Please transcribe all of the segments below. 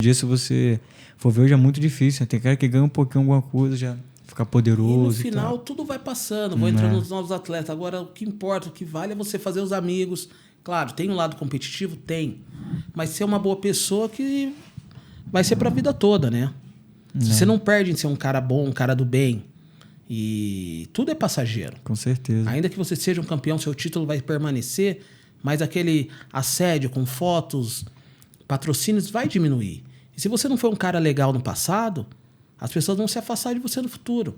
dia, se você for ver, hoje é muito difícil. Né? Tem cara que ganha um pouquinho alguma coisa, já fica poderoso. E no final tudo vai passando, vou entrando nos novos atletas. Agora, o que importa, o que vale é você fazer os amigos. Claro, tem um lado competitivo? Tem. Mas ser uma boa pessoa que vai ser pra vida toda, né? Se você não perde em ser um cara bom, um cara do bem. E tudo é passageiro. Com certeza. Ainda que você seja um campeão, seu título vai permanecer, mas aquele assédio com fotos, patrocínios vai diminuir. E se você não foi um cara legal no passado, as pessoas vão se afastar de você no futuro.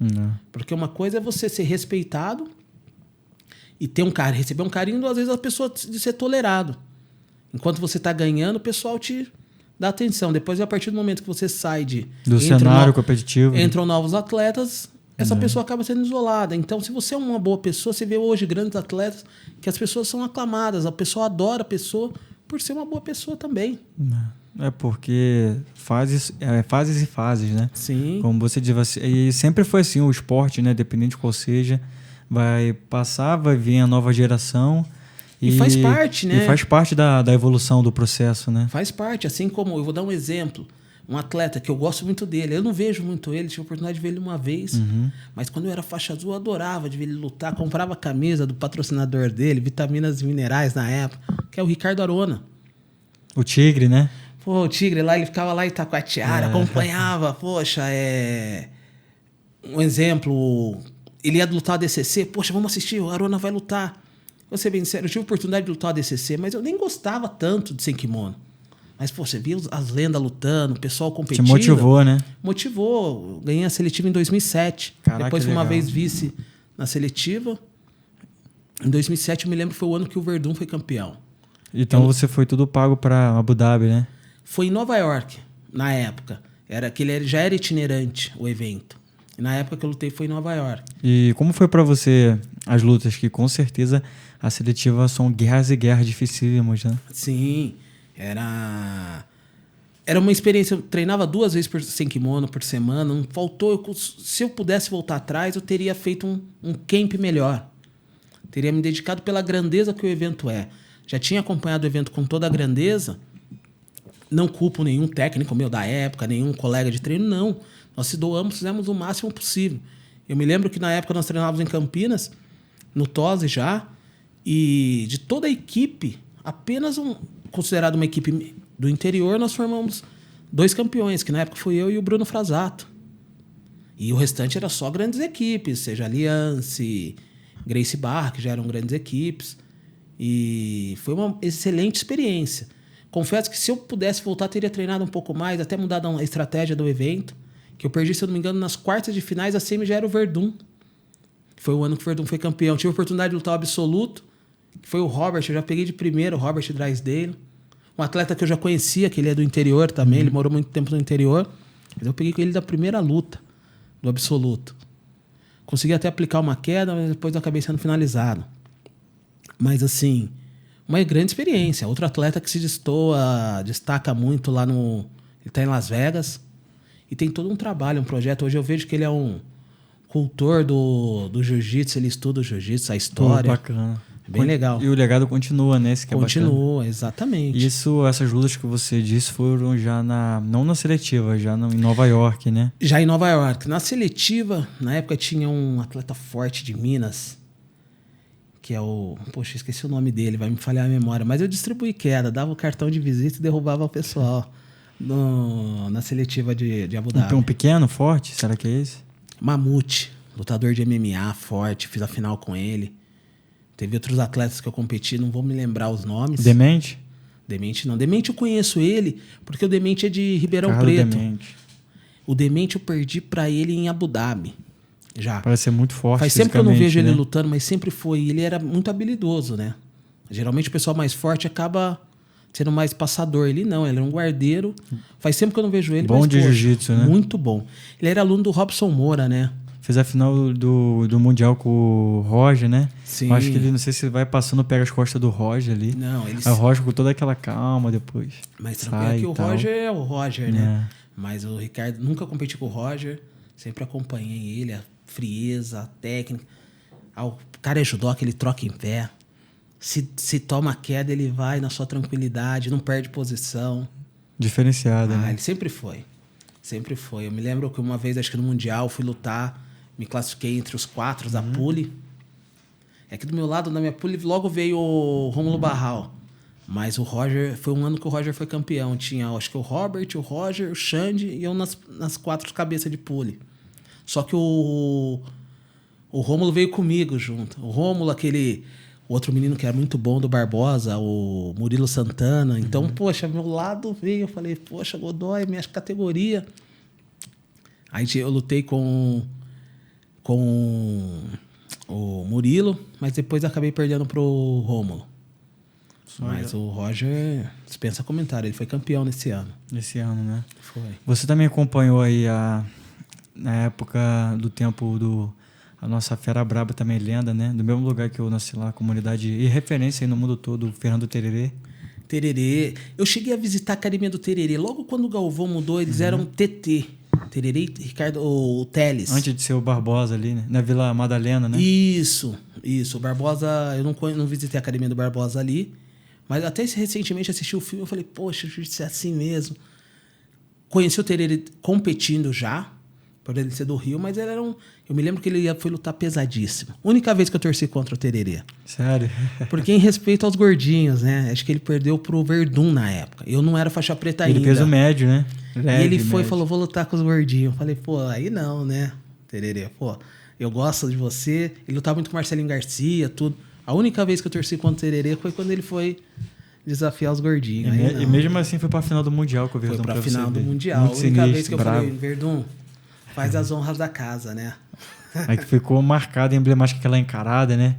Porque uma coisa é você ser respeitado e ter um carinho, receber um carinho, às vezes a pessoa de ser tolerado. Enquanto você está ganhando, o pessoal te dá atenção. Depois, a partir do momento que você sai do cenário competitivo, entram novos atletas, essa pessoa acaba sendo isolada. Então, se você é uma boa pessoa, você vê hoje grandes atletas que as pessoas são aclamadas, a pessoa adora a pessoa por ser uma boa pessoa também. É porque fases e fases, né? Sim. Como você diz, e sempre foi assim o esporte, né? Dependente de qual seja, vai passar, vai vir a nova geração. E faz parte, né? E faz parte da evolução do processo, né? Faz parte. Assim como, eu vou dar um exemplo, um atleta que eu gosto muito dele, eu não vejo muito ele, tive a oportunidade de ver ele uma vez, mas quando eu era faixa azul, eu adorava de ver ele lutar, comprava a camisa do patrocinador dele, vitaminas e minerais na época, que é o Ricardo Arona. O Tigre, né? Pô, o Tigre lá, ele ficava lá em Itacoatiara, acompanhava, poxa, um exemplo, ele ia lutar a DCC, poxa, vamos assistir, o Arona vai lutar. Vou ser bem sério, eu tive a oportunidade de lutar a DCC, mas eu nem gostava tanto de sem kimono. Mas, pô, você viu as lendas lutando, o pessoal competindo. Te motivou, né? Motivou. Eu ganhei a seletiva em 2007. Caraca, depois fui uma legal. vez vice na seletiva. Em 2007, eu me lembro que foi o ano que o Verdun foi campeão. Então você foi tudo pago para Abu Dhabi, né? Foi em Nova York, na época. Já era itinerante o evento. E na época que eu lutei foi em Nova York. E como foi para você as lutas? Que com certeza a seletiva são guerras e guerras dificílimas, né? Sim, era uma experiência. Eu treinava 2 vezes sem kimono por semana. Não faltou. Se eu pudesse voltar atrás, eu teria feito um camp melhor. Teria me dedicado pela grandeza que o evento é. Já tinha acompanhado o evento com toda a grandeza. Não culpo nenhum técnico meu da época, nenhum colega de treino, não. Nós se doamos, fizemos o máximo possível. Eu me lembro que na época nós treinávamos em Campinas, no TOSE já, e de toda a equipe, apenas considerado uma equipe do interior, nós formamos 2 campeões, que na época fui eu e o Bruno Frasato. E o restante era só grandes equipes, seja Aliança, Gracie Barra, que já eram grandes equipes. E foi uma excelente experiência. Confesso que se eu pudesse voltar, teria treinado um pouco mais, até mudado a estratégia do evento, que eu perdi, se eu não me engano, nas quartas de finais, a semi já era o Verdun. Foi o ano que o Verdun foi campeão. Tive a oportunidade de lutar o absoluto, que foi o Robert, eu já peguei de primeiro, o Robert Drysdale. Um atleta que eu já conhecia, que ele é do interior também, ele morou muito tempo no interior. Mas eu peguei com ele da primeira luta, do absoluto. Consegui até aplicar uma queda, mas depois eu acabei sendo finalizado. Mas assim, uma grande experiência. Outro atleta que se destaca muito lá no... Ele está em Las Vegas e tem todo um trabalho, um projeto. Hoje eu vejo que ele é um cultor do jiu-jitsu, ele estuda o jiu-jitsu, a história. Pô, bacana. Bem legal. E o legado continua, né? Esse que Continua, bacana. exatamente. Essas lutas que você disse foram já não na seletiva, já em Nova York, né? Já em Nova York. Na seletiva, na época tinha um atleta forte de Minas, que é o... Poxa, esqueci o nome dele, vai me falhar a memória. Mas eu distribuí queda, dava o cartão de visita e derrubava o pessoal na seletiva de Abu Dhabi. Um pequeno, forte, será que é esse? Mamute, lutador de MMA, forte, fiz a final com ele. Teve outros atletas que eu competi, não vou me lembrar os nomes. Demente? Demente não. Demente eu conheço ele, porque o Demente é de Ribeirão Carlos Preto. Demente. O Demente eu perdi pra ele em Abu Dhabi. Já. Parece ser muito forte. Faz sempre que eu não vejo né? ele lutando, mas sempre foi. Ele era muito habilidoso, né? Geralmente o pessoal mais forte acaba sendo mais passador. Ele não, ele era um guardeiro. Faz sempre que eu não vejo ele. Bom mas, de jiu-jitsu, né? Muito bom. Ele era aluno do Robson Moura, né? Fez a final do Mundial com o Roger, né? Sim. Eu acho que ele, não sei se vai passando, pega as costas do Roger ali. Não, ele... Aí o Roger com toda aquela calma depois. Mas tranquilo que o Roger é o Roger, né? É. Mas o Ricardo, nunca competi com o Roger. Sempre acompanhei ele, a frieza, a técnica. O cara é judoca, ele troca em pé. Se toma queda, ele vai na sua tranquilidade, não perde posição. Diferenciada, né? Ele sempre foi. Sempre foi. Eu me lembro que uma vez, acho que no Mundial, fui lutar, me classifiquei entre os 4 da pule. É que do meu lado, na minha pule, logo veio o Rômulo Barral. Mas o Roger, foi um ano que o Roger foi campeão. Tinha, acho que o Robert, o Roger, o Xande e eu nas 4 cabeças de pule. Só que o Rômulo veio comigo junto. O Rômulo, o outro menino que era muito bom do Barbosa, o Murilo Santana. Então, poxa, meu lado veio. Eu falei, poxa, Godoy, minha categoria. Aí eu lutei com o Murilo, mas depois acabei perdendo pro Rômulo. Mas o Roger dispensa comentário, ele foi campeão nesse ano. Nesse ano, né? Foi. Você também acompanhou aí na época do tempo a nossa fera braba também, lenda, né? Do mesmo lugar que eu nasci lá, comunidade e referência aí no mundo todo, o Fernando Tererê. Tererê. Eu cheguei a visitar a academia do Tererê. Logo quando o Galvão mudou, eles eram TT. Tererê e Ricardo, o Teles. Antes de ser o Barbosa ali, né? Na Vila Madalena, né? Isso. O Barbosa, eu não visitei a academia do Barbosa ali, mas até recentemente assisti o filme e falei, poxa, isso é assim mesmo. Conheci o Tererê competindo já, por ele ser do Rio, mas ele era eu me lembro que ele foi lutar pesadíssimo. Única vez que eu torci contra o Tererê. Sério? Porque em respeito aos gordinhos, né? Acho que ele perdeu pro Verdun na época. Eu não era faixa preta ainda. Ele peso médio, né? Leve, e ele foi e falou, vou lutar com os gordinhos. Eu falei, pô, aí não, né, Tererê? Pô, eu gosto de você. Ele lutava muito com Marcelinho Garcia, tudo. A única vez que eu torci contra o Tererê foi quando ele foi desafiar os gordinhos. E mesmo assim foi pra final do Mundial com o Verdun. Foi pra final do Mundial. Muito a única sinistro, vez que eu bravo. falei, Verdun, faz as honras da casa, né? Aí que ficou marcada, emblemática aquela encarada, né?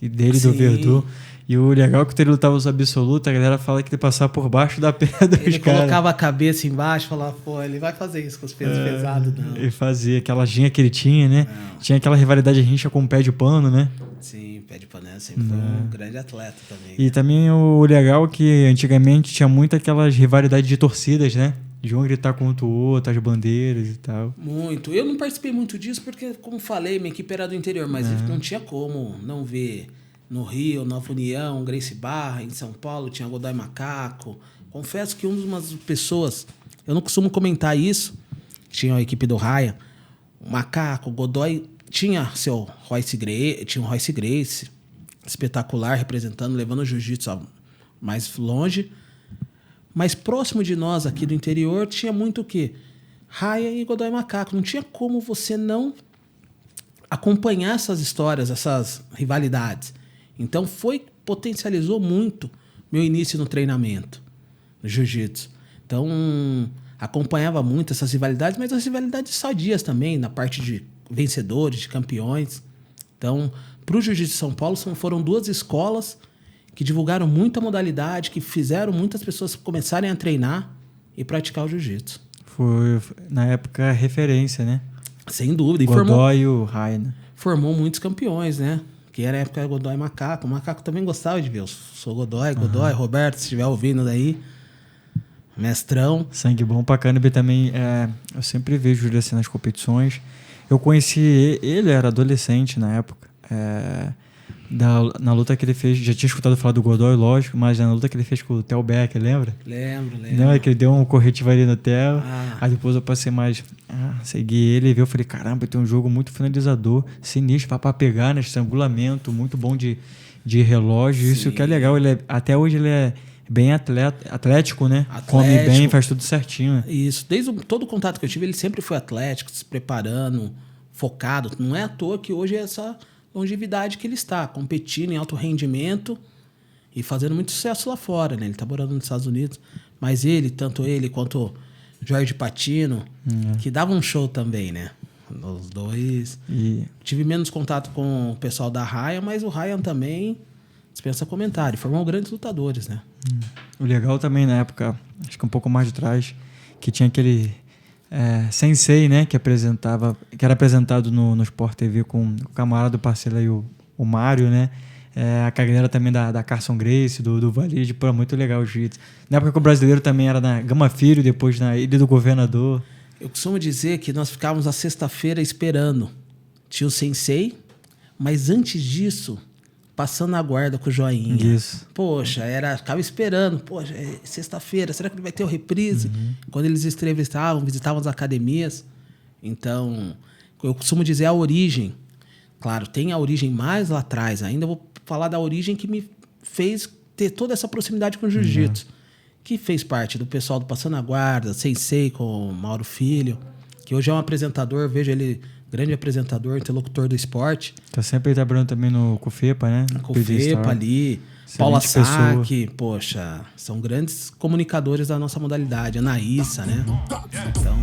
E dele Sim. do Verdun. E o legal é que ele lutava os absolutos, a galera fala que ele passava por baixo da perna dos caras. Ele colocava a cabeça embaixo e falava, pô, ele vai fazer isso com os pesos pesados, não. Ele fazia aquela ginha que ele tinha, né? Não. Tinha aquela rivalidade rincha com o pé de pano, né? Sim, pé de panela sempre foi um grande atleta também. E também o legal é que antigamente tinha muito aquelas rivalidades de torcidas, né? De um gritar contra o outro, as bandeiras e tal. Muito. Eu não participei muito disso porque, como falei, minha equipe era do interior, mas não tinha como não ver no Rio, Nova União, Gracie Barra, em São Paulo, tinha Godoy Macaco. Confesso que umas pessoas, eu não costumo comentar isso, tinha a equipe do Ryan, o Macaco, o Godoy, tinha o Royce Gracie, espetacular, representando, levando o jiu-jitsu mais longe. Mas próximo de nós, aqui do interior, tinha muito o quê? Ryan e Godoy Macaco. Não tinha como você não acompanhar essas histórias, essas rivalidades. Então, potencializou muito meu início no treinamento, no jiu-jitsu. Então, acompanhava muito essas rivalidades, mas as rivalidades sadias também, na parte de vencedores, de campeões. Então, para o Jiu-Jitsu de São Paulo, foram 2 escolas que divulgaram muita modalidade, que fizeram muitas pessoas começarem a treinar e praticar o jiu-jitsu. Foi, na época, referência, né? Sem dúvida. E Godoy e o Ryan. Formou muitos campeões, né? Que era a época do Godoy e Macaco. O Macaco também gostava de ver. Eu sou Godoy, Roberto, se estiver ouvindo daí, mestrão. Sangue bom pra caramba também. Eu sempre vejo ele assim nas competições. Eu conheci ele, era adolescente na época. Na luta que ele fez, já tinha escutado falar do Godoy, lógico, mas na luta que ele fez com o Theo Becker, lembra? Lembro. Lembra que ele deu um corretivo ali no Theo? Aí depois eu passei mais, segui ele e vi, eu falei, caramba, tem um jogo muito finalizador, sinistro, pra pegar, né, estrangulamento, muito bom de relógio. Sim. Isso que é legal, até hoje ele é bem atlético, né? Come bem, faz tudo certinho. Né? Isso, desde todo o contato que eu tive, ele sempre foi atlético, se preparando, focado. Não é à toa que hoje é essa longevidade que ele está, competindo em alto rendimento e fazendo muito sucesso lá fora, né? Ele está morando nos Estados Unidos, mas tanto ele quanto Jorge Patino, que davam um show também, né? Os dois. Tive menos contato com o pessoal da Ryan, mas o Ryan também dispensa comentário. Formou grandes lutadores, né? O legal também na época, acho que um pouco mais de trás, que tinha aquele Sensei, né, que era apresentado no Sport TV com o camarada do parceiro aí, o Mário, né? A galera também da Carson Gracie, do Valide, pô, muito legal o jiu-jitsu. Na época que o brasileiro também era na Gama Filho, depois na Ilha do Governador. Eu costumo dizer que nós ficávamos a sexta-feira esperando. Tinha o Sensei, mas antes disso, passando a guarda com o joinha. Isso. Poxa, ficava esperando. Poxa, é sexta-feira, será que ele vai ter o reprise? Quando eles visitavam as academias. Então, eu costumo dizer a origem. Claro, tem a origem mais lá atrás. Ainda vou falar da origem que me fez ter toda essa proximidade com o jiu-jitsu. Que fez parte do pessoal do Passando a Guarda, Sensei com o Mauro Filho, que hoje é um apresentador, vejo ele grande apresentador, interlocutor do esporte. Tá sempre trabalhando também no COFEPA, né? Com o FEPA ali, Paula Sack, poxa, são grandes comunicadores da nossa modalidade, Anaíssa, né? Então...